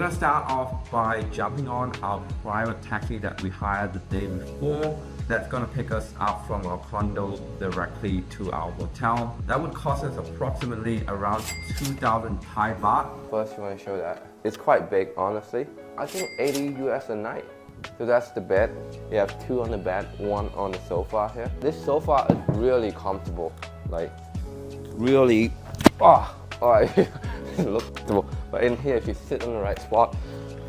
gonna start off by jumping on our private taxi that we hired the day before. That's gonna pick us up from our condo directly to our hotel. That would cost us approximately around 2,000 Thai baht. First, you want to show that. It's quite big, honestly. I think 80 US a night. So that's the bed. You have 2 on the bed, 1 on the sofa here. This sofa is really comfortable. Like, really, it looks comfortable. But in here, if you sit in the right spot,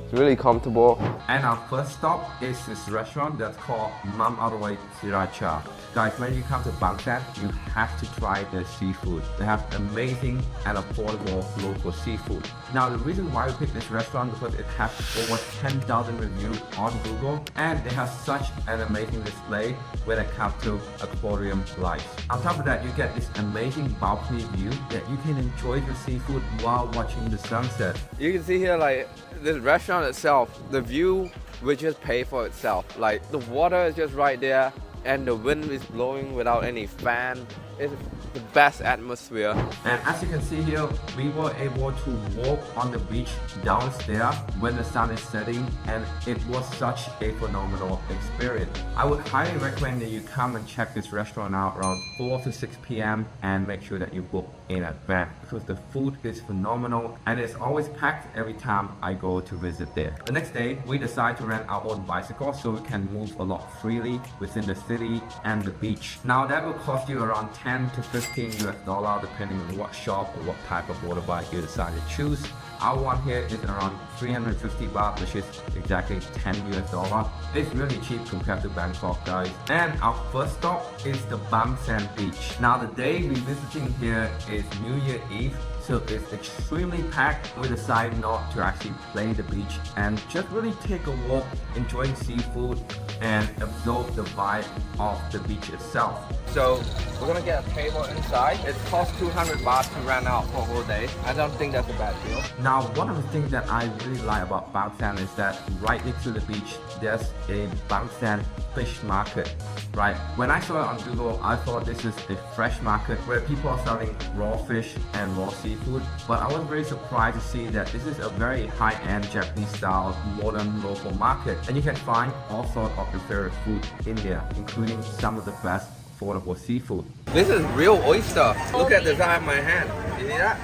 it's really comfortable. And our first stop is this restaurant that's called Mam Arwai Sriracha. Guys, when you come to Bangkok, you have to try their seafood. They have amazing and affordable local seafood. Now, the reason why we picked this restaurant is because it has over 10,000 reviews on Google, and they have such an amazing display when it comes to aquarium life. On top of that, you get this amazing balcony view that you can enjoy the seafood while watching the sunset. You can see here, like, this restaurant itself, the view will just pay for itself. Like, the water is just right there, and the wind is blowing without any fan. It's the best atmosphere. And as you can see here, we were able to walk on the beach downstairs when the sun is setting, and it was such a phenomenal experience. I would highly recommend that you come and check this restaurant out around 4 to 6 p.m. and make sure that you book in advance because the food is phenomenal and it's always packed every time I go to visit there. The next day, we decide to rent our own bicycle so we can move a lot freely within the city and the beach. Now that will cost you around 10 to 15 US dollar depending on what shop or what type of motorbike you decide to choose. Our one here is around 350 baht, which is exactly 10 US dollar. It's really cheap compared to Bangkok, guys. And our first stop is the Saen Beach. Now the day we're visiting here is New Year Eve, so it's extremely packed. We decided not to actually play the beach and just really take a walk, enjoying seafood and absorb the vibe of the beach itself. So we're gonna get a table inside. It costs 200 baht to rent out for a whole day. I don't think that's a bad deal. Now, one of the things that I really like about Bangkok is that right next to the beach, there's a Bangkok fish market, right? When I saw it on Google, I thought this is a fresh market where people are selling raw fish and raw seafood. But I was very surprised to see that this is a very high-end Japanese style modern local market. And you can find all sorts of your favorite food in there, including some of the best affordable seafood. This is real oyster. Look at the size of my hand. You see that?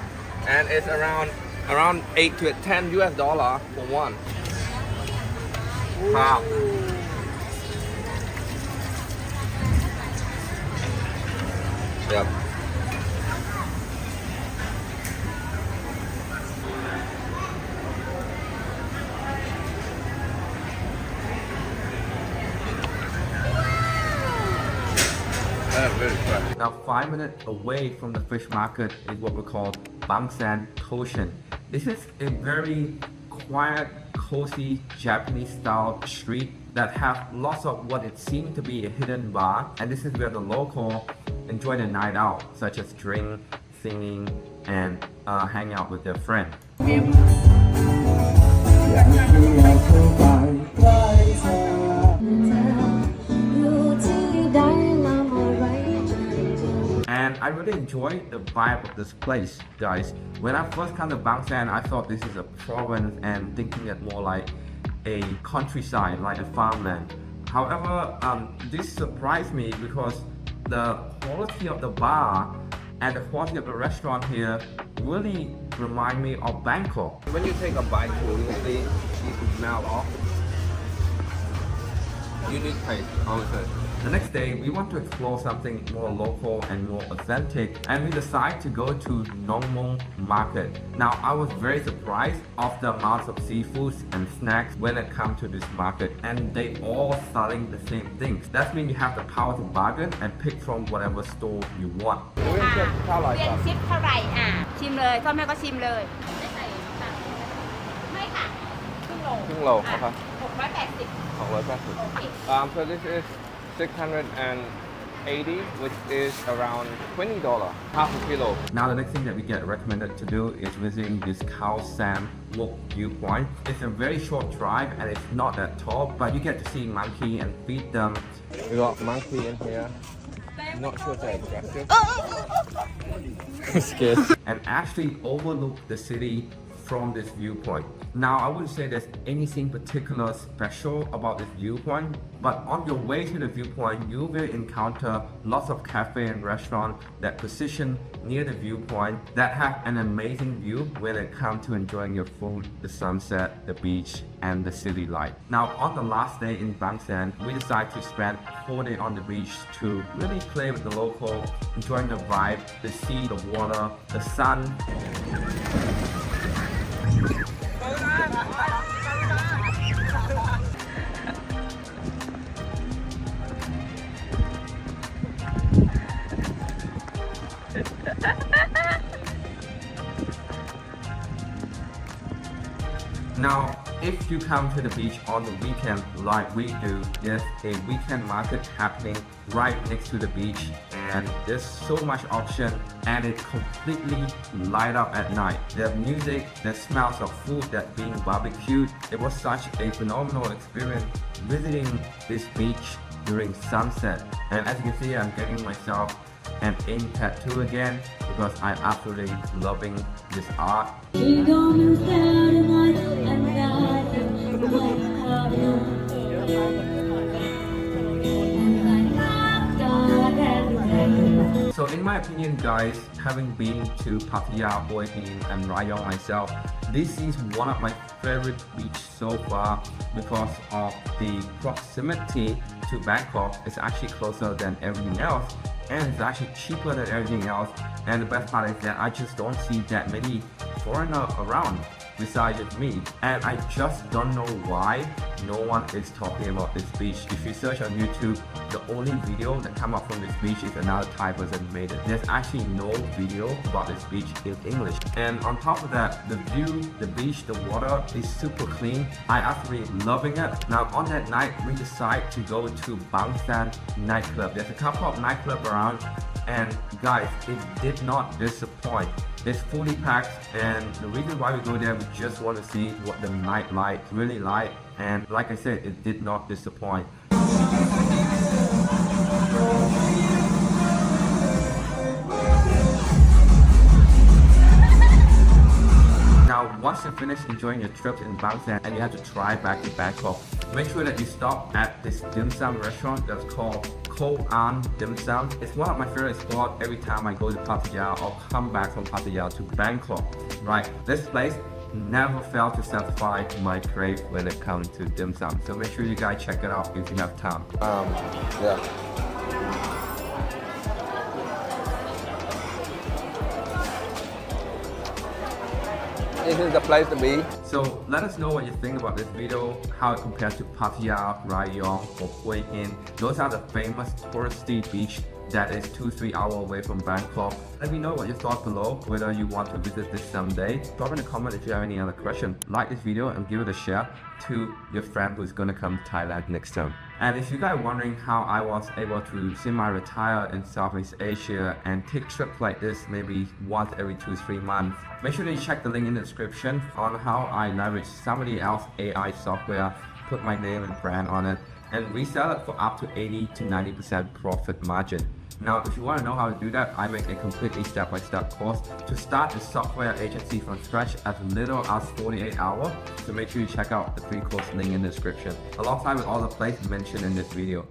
And it's around 8 to 10 US dollar for one. Wow. Yep. Really fresh. Now 5 minutes away from the fish market is what we call Bangsan Toshin. This is a very quiet, cozy Japanese style street that have lots of what it seems to be a hidden bar, and this is where the local enjoy the night out, such as drink, singing, and hang out with their friends. And I really enjoy the vibe of this place, guys. When I first came to Bangkok, I thought this is a province and thinking it more like a countryside, like a farmland. However, this surprised me because the quality of the bar and the quality of the restaurant here really remind me of Bangkok. When you take a bite, you smell off. Unique taste, honestly. The next day, we want to explore something more local and more authentic, and we decide to go to Nongmong Market. Now, I was very surprised of the amount of seafoods and snacks when it comes to this market, and they all selling the same things. That means you have the power to bargain and pick from whatever store you want. เรียนชิปเท่าไหร่ชิมเลยพ่อแม่ก็ชิมเลยไม่ค่ะครึ่งโล ครึ่งโลครับ 680 So this is 680, which is around $20, half a kilo. Now the next thing that we get recommended to do is visiting this Khao Sam viewpoint. It's a very short drive and it's not that tall, but you get to see monkey and feed them. We got monkey in here. Not sure if they're aggressive. I'm scared. And actually overlook the city from this viewpoint. Now, I wouldn't say there's anything particular special about this viewpoint, but on your way to the viewpoint, you will encounter lots of cafe and restaurants that position near the viewpoint that have an amazing view when it comes to enjoying your food, the sunset, the beach, and the city light. Now, on the last day in Bangkok, we decided to spend a whole day on the beach to really play with the local, enjoying the vibe, the sea, the water, the sun. Now, if you come to the beach on the weekend like we do, there's a weekend market happening right next to the beach, and there's so much option and it completely light up at night. There's music, there's smells of food that's being barbecued. It was such a phenomenal experience visiting this beach during sunset. And as you can see, I'm getting myself an ink tattoo again because I'm absolutely loving this art. So in my opinion guys, having been to Pattaya, Hua Hin and Rayong myself, this is one of my favorite beaches so far because of the proximity to Bangkok. It's actually closer than everything else, and it's actually cheaper than everything else. And the best part is that I just don't see that many foreigners around besides just me, and I just don't know why no one is talking about this beach. If you search on YouTube, the only video that come up from this beach is another Thai person made it. There's actually no video about this beach in English. And on top of that, the view, the beach, the water is super clean. I absolutely loving it. Now on that night, we decide to go to Bangkok nightclub. There's a couple of nightclubs around, and guys, it did not disappoint. It's fully packed, and the reason why we go there, we just want to see what the nightlife really like. And like I said, it did not disappoint. Now, once you finish enjoying your trip in Bangkok and you have to try back to Bangkok, make sure that you stop at this dim sum restaurant that's called Ko An Dim Sum. It's one of my favorite spots every time I go to Pattaya or come back from Pattaya to Bangkok. Right, this place never failed to satisfy my crave when it comes to dim sum. So make sure you guys check it out if you have time. Yeah. This is the place to be. So let us know what you think about this video, how it compares to Pattaya, Rayong, or Hua Hin. Those are the famous touristy beach that is 2-3 hours away from Bangkok. Let me know what your thoughts below, whether you want to visit this someday. Drop in a comment if you have any other question. Like this video and give it a share to your friend who's gonna come to Thailand next time. And if you guys are wondering how I was able to semi-retire in Southeast Asia and take trips like this maybe once every 2-3 months, make sure that you check the link in the description on how I leverage somebody else's AI software, put my name and brand on it, and resell it for up to 80 to 90% profit margin. Now, if you want to know how to do that, I make a completely step-by-step course to start a software agency from scratch as little as 48 hours. So make sure you check out the free course link in the description, alongside with all the places mentioned in this video.